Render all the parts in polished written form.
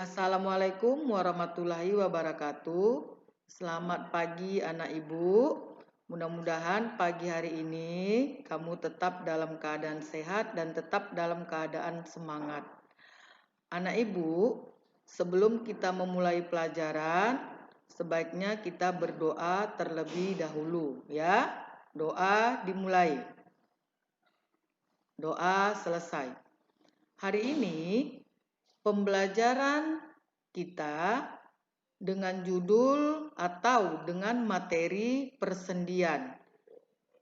Assalamualaikum warahmatullahi wabarakatuh. Selamat pagi anak ibu. Mudah-mudahan pagi hari ini kamu tetap dalam keadaan sehat dan tetap dalam keadaan semangat. Anak ibu, sebelum kita memulai pelajaran, sebaiknya kita berdoa terlebih dahulu ya. Doa dimulai. Doa selesai. Hari ini pembelajaran kita dengan judul atau dengan materi persendian.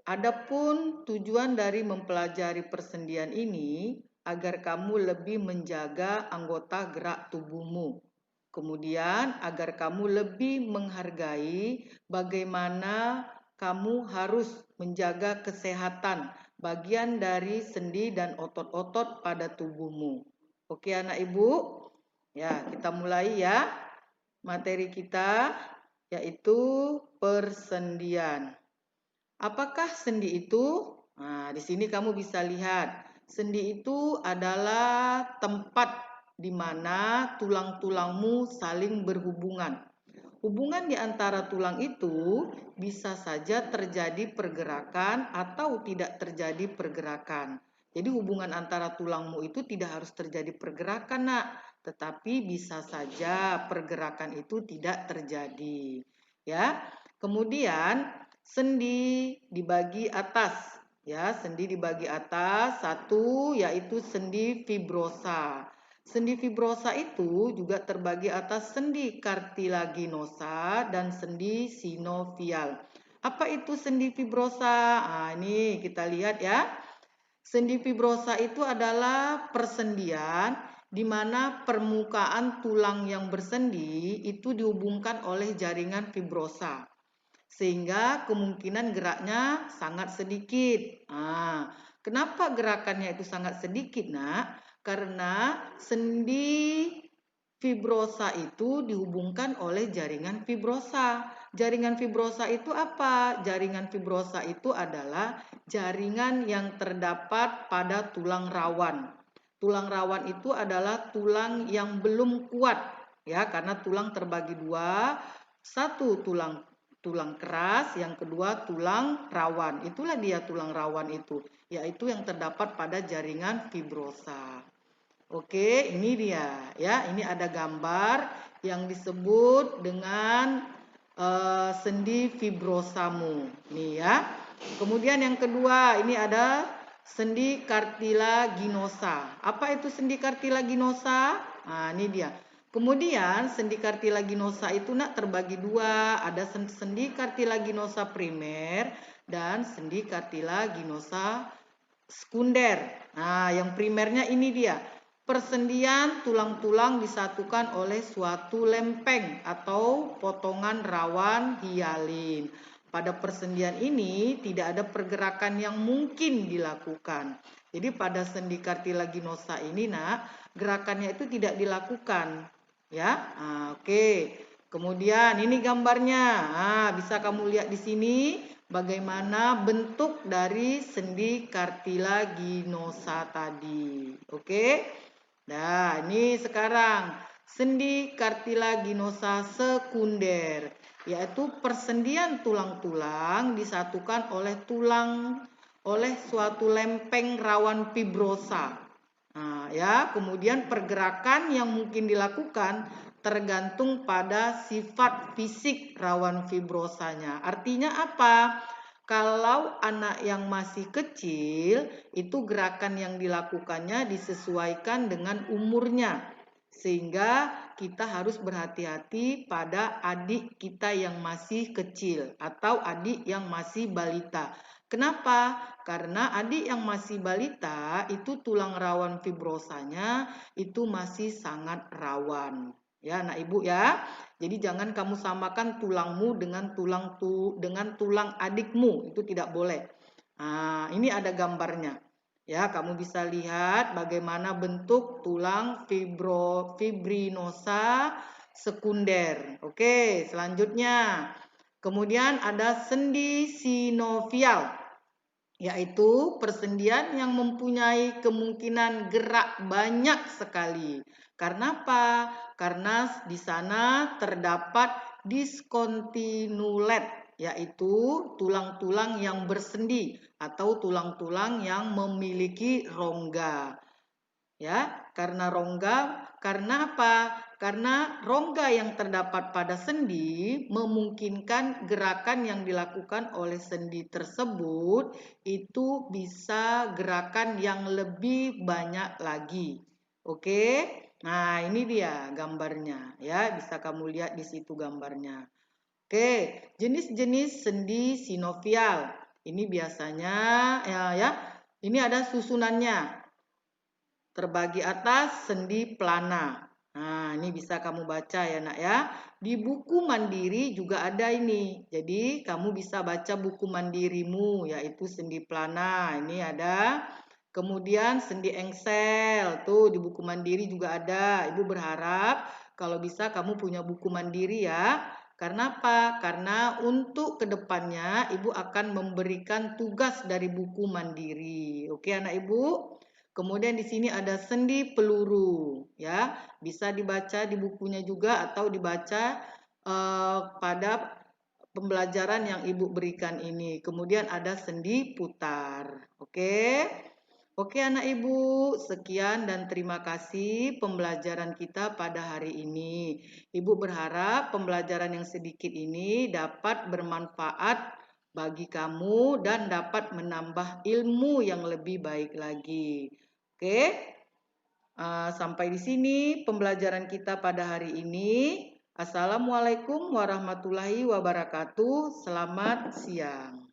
Adapun tujuan dari mempelajari persendian ini agar kamu lebih menjaga anggota gerak tubuhmu. Kemudian agar kamu lebih menghargai bagaimana kamu harus menjaga kesehatan bagian dari sendi dan otot-otot pada tubuhmu. Oke anak ibu, ya kita mulai ya. Materi kita yaitu persendian. Apakah sendi itu? Nah, di sini kamu bisa lihat. Sendi itu adalah tempat di mana tulang-tulangmu saling berhubungan. Hubungan di antara tulang itu bisa saja terjadi pergerakan atau tidak terjadi pergerakan. Jadi hubungan antara tulangmu itu tidak harus terjadi pergerakan, Nak. Tetapi bisa saja pergerakan itu tidak terjadi. Ya. Kemudian sendi dibagi atas. Ya, sendi dibagi atas. Satu yaitu sendi fibrosa. Sendi fibrosa itu juga terbagi atas sendi kartilaginosa dan sendi sinovial. Apa itu sendi fibrosa? Nah, ini kita lihat ya. Sendi fibrosa itu adalah persendian di mana permukaan tulang yang bersendi itu dihubungkan oleh jaringan fibrosa. Sehingga kemungkinan geraknya sangat sedikit. Nah, kenapa gerakannya itu sangat sedikit, Nak? Karena sendi fibrosa itu dihubungkan oleh jaringan fibrosa. Jaringan fibrosa itu apa? Jaringan fibrosa itu adalah jaringan yang terdapat pada tulang rawan. Tulang rawan itu adalah tulang yang belum kuat, ya, karena tulang terbagi dua. Satu tulang keras, yang kedua tulang rawan. Itulah dia tulang rawan itu, yaitu yang terdapat pada jaringan fibrosa. Oke, ini dia ya. Ini ada gambar yang disebut dengan sendi fibrosamu. Nih ya. Kemudian yang kedua, ini ada sendi kartilaginosa. Apa itu sendi kartilaginosa? Nah, ini dia. Kemudian sendi kartilaginosa itu nak terbagi dua. Ada sendi kartilaginosa primer dan sendi kartilaginosa sekunder. Nah, yang primernya ini dia. Persendian tulang-tulang disatukan oleh suatu lempeng atau potongan rawan hialin. Pada persendian ini tidak ada pergerakan yang mungkin dilakukan. Jadi pada sendi kartilaginosa ini, Nak, gerakannya itu tidak dilakukan. Ya, nah, oke. Kemudian ini gambarnya. Nah, bisa kamu lihat di sini bagaimana bentuk dari sendi kartilaginosa tadi. Oke. Nah, ini sekarang sendi kartilaginosa sekunder, yaitu persendian tulang-tulang disatukan oleh suatu lempeng rawan fibrosa. Nah, ya, kemudian pergerakan yang mungkin dilakukan tergantung pada sifat fisik rawan fibrosanya. Artinya apa? Kalau anak yang masih kecil, itu gerakan yang dilakukannya disesuaikan dengan umurnya. Sehingga kita harus berhati-hati pada adik kita yang masih kecil atau adik yang masih balita. Kenapa? Karena adik yang masih balita itu tulang rawan fibrosanya itu masih sangat rawan. Ya, anak ibu ya. Jadi jangan kamu samakan tulangmu dengan tulang adikmu, itu tidak boleh. Nah, ini ada gambarnya. Ya, kamu bisa lihat bagaimana bentuk tulang fibrinosa sekunder. Oke, selanjutnya. Kemudian ada sendi sinovial, yaitu persendian yang mempunyai kemungkinan gerak banyak sekali. Karena apa? Karena di sana terdapat discontinulet, yaitu tulang-tulang yang bersendi atau tulang-tulang yang memiliki rongga. Ya, karena apa? Karena rongga yang terdapat pada sendi memungkinkan gerakan yang dilakukan oleh sendi tersebut itu bisa gerakan yang lebih banyak lagi. Oke? Nah, ini dia gambarnya ya, bisa kamu lihat di situ gambarnya. Oke, jenis-jenis sendi sinovial. Ini biasanya ya, ini ada susunannya. Terbagi atas sendi plana. Nah, ini bisa kamu baca ya nak ya. Di buku mandiri juga ada ini. Jadi kamu bisa baca buku mandirimu yaitu sendi plana. Ini ada. Kemudian sendi engsel. Tuh di buku mandiri juga ada. Ibu berharap kalau bisa kamu punya buku mandiri ya. Karena apa? Karena untuk kedepannya ibu akan memberikan tugas dari buku mandiri. Oke anak ibu? Kemudian di sini ada sendi peluru, ya, bisa dibaca di bukunya juga atau dibaca pada pembelajaran yang ibu berikan ini. Kemudian ada sendi putar, oke? Oke anak ibu, sekian dan terima kasih pembelajaran kita pada hari ini. Ibu berharap pembelajaran yang sedikit ini dapat bermanfaat bagi kamu dan dapat menambah ilmu yang lebih baik lagi. Oke, sampai di sini pembelajaran kita pada hari ini. Assalamualaikum warahmatullahi wabarakatuh. Selamat siang.